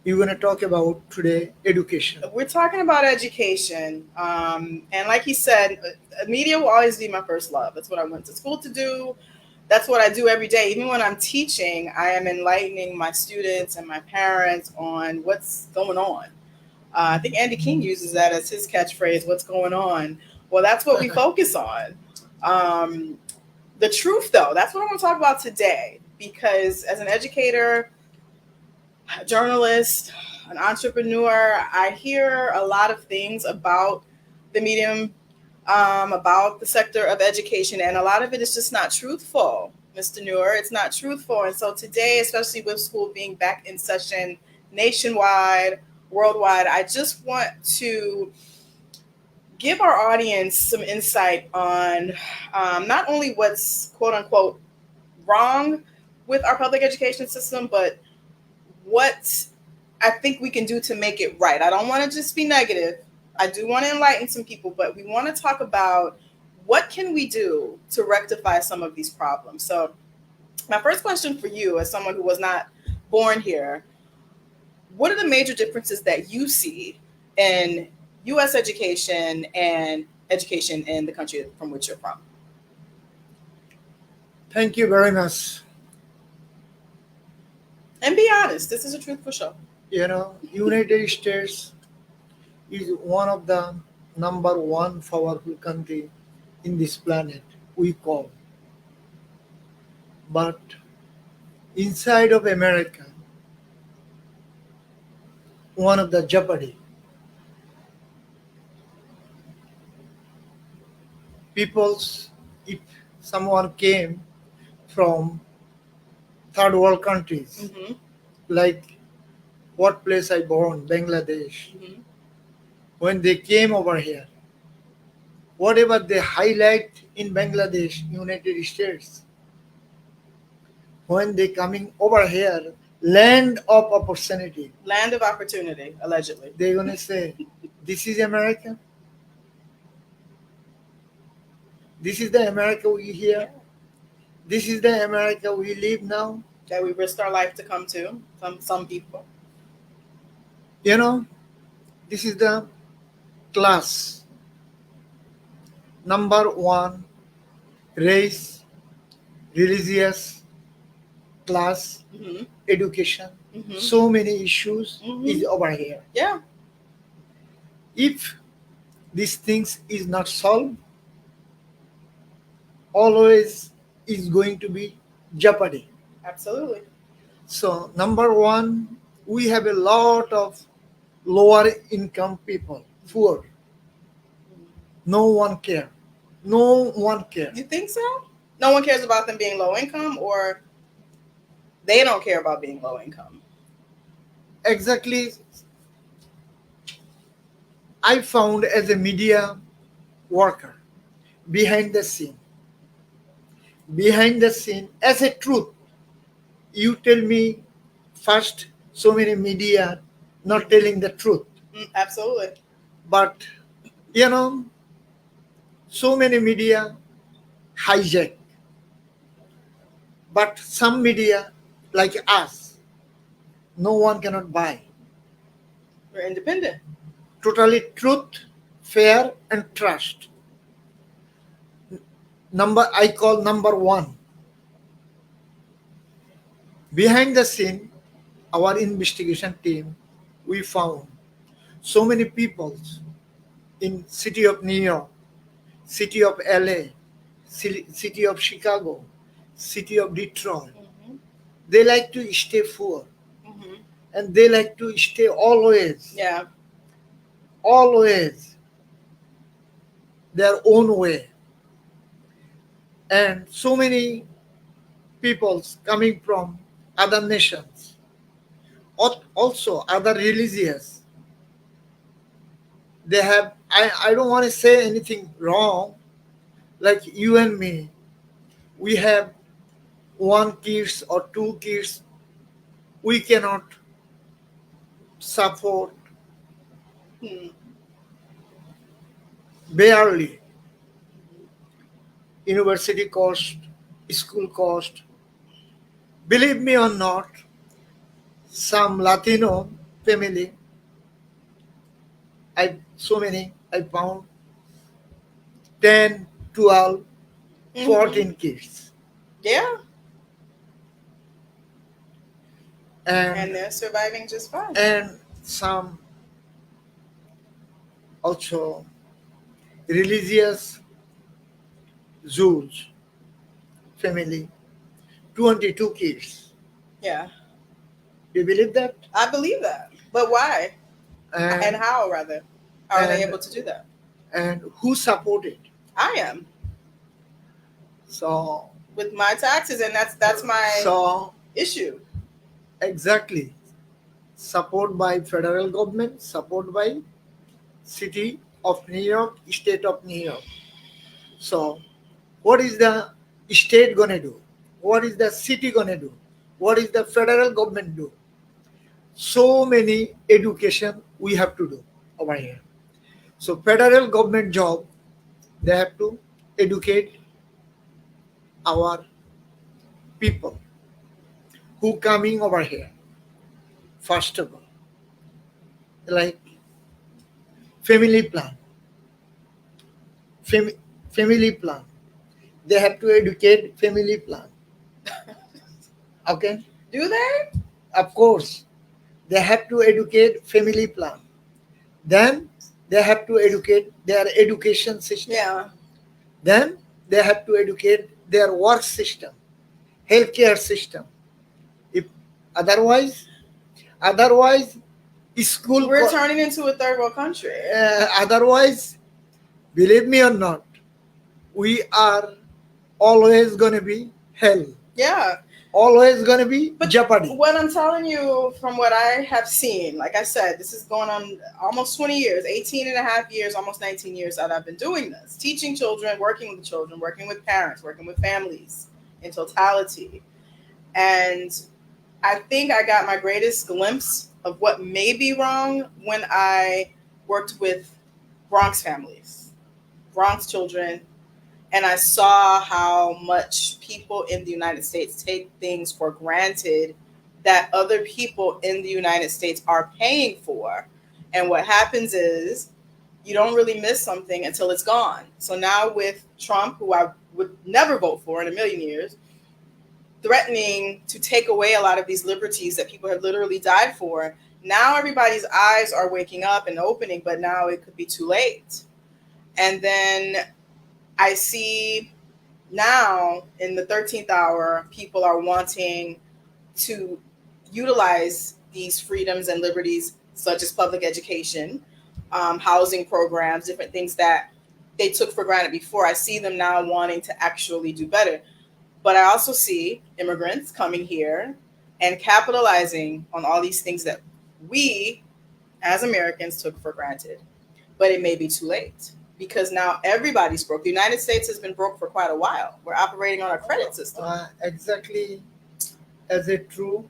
You're going to talk about today education. We're talking about education. And like he said, media will always be my first love. That's what I went to school to do. That's what I do every day. Even when I'm teaching, I am enlightening my students and my parents on what's going on. I think Andy King uses that as his catchphrase, what's going on? Well, that's what we focus on. Um, the truth, though, that's what I want to talk about today. Because as an educator, a journalist, an entrepreneur, I hear a lot of things about the medium, about the sector of education, and a lot of it is just not truthful, Mr. Noor. It's not truthful. And so today, especially with school being back in session nationwide, worldwide, I just want to give our audience some insight on not only what's quote unquote wrong with our public education system, but what I think we can do to make it right. I don't want to just be negative. I do want to enlighten some people, but we want to talk about what can we do to rectify some of these problems. So, my first question for you, as someone who was not born here, what are the major differences that you see in U.S. education and education in the country from which you're from? Thank you very much. And be honest. This is a truthful show. United States is one of the number one powerful country in this planet we call. But inside of America, one of the jeopardy. People's, if someone came from third world countries, Mm-hmm. like what place I born, Bangladesh, Mm-hmm. when they came over here, whatever they highlight in Bangladesh, United States, when they coming over here, land of opportunity, Land of opportunity, allegedly. they're gonna say, this is America, this is the America we Yeah. here, this is the America we live now. That we risked our life to come to. Some people. You know, this is the class. Number one, race, religious, class, Mm-hmm. education. Mm-hmm. So many issues Mm-hmm. is over here. Yeah, If these things is not solved, always is going to be jeopardy. absolutely. So number one, we have a lot of lower income people, poor. No one care. No one care. You think so? No one cares about them being low income, or they don't care about being low income. Exactly, I found as a media worker behind the scene. Behind the scene, as a truth, you tell me first, so many media not telling the truth. Absolutely. But, you know, so many media hijack. But some media, like us, no one cannot buy. We're independent. Totally truth, fair, and trust. Number I call number one. Behind the scene, our investigation team, we found so many people in city of New York, city of LA, city of Chicago, city of Detroit. Mm-hmm. They like to stay poor Mm-hmm. and they like to stay always, Yeah. always their own way. And so many peoples coming from other nations, also other religions, they have, I don't want to say anything wrong, like you and me, we have one kids or two kids, we cannot support Hmm. barely university cost, school cost. Believe me or not, some Latino. family. So many. I found 10, 12, Mm-hmm. 14 kids. Yeah. And And they're surviving just fine. and some also religious Jews family, 22 kids. Yeah. Do you believe that? I believe that. But why? And And how, rather? How are they and able to do that? and who supported? I am. So With my taxes, and that's my so issue. exactly, support by federal government, support by city of New York, state of New York. So what is the state gonna do? What is the city gonna do? What is the federal government do? So many education we have to do over here. So federal government job, they have to educate our people who coming over here. First of all, like family plan, fam- family plan. They have to educate family plan. Okay, Do they? of course, they have to educate family plan. Then they have to educate their education system. Yeah. Then they have to educate their work system, healthcare system. If otherwise, otherwise, school. We're turning into a third world country. Otherwise, believe me or not, we are always gonna be hell. Yeah. Always gonna be But jeopardy. what I'm telling you from what I have seen, like I said, this is going on almost 20 years, 18 and a half years, almost 19 years that I've been doing this, teaching children, working with children, working with parents, working with families in totality. And I think I got my greatest glimpse of what may be wrong when I worked with Bronx families, Bronx children, and I saw how much people in the United States take things for granted that other people in the United States are paying for. And what happens is you don't really miss something until it's gone. So now with Trump, who I would never vote for in a million years, threatening to take away a lot of these liberties that people have literally died for, now everybody's eyes are waking up and opening, but now it could be too late. And then I see now in the 13th hour, people are wanting to utilize these freedoms and liberties, such as public education, housing programs, different things that they took for granted before. I see them now wanting to actually do better. But I also see immigrants coming here and capitalizing on all these things that we as Americans took for granted. But it may be too late because now everybody's broke. The United States has been broke for quite a while. We're operating on a credit system. Exactly as a true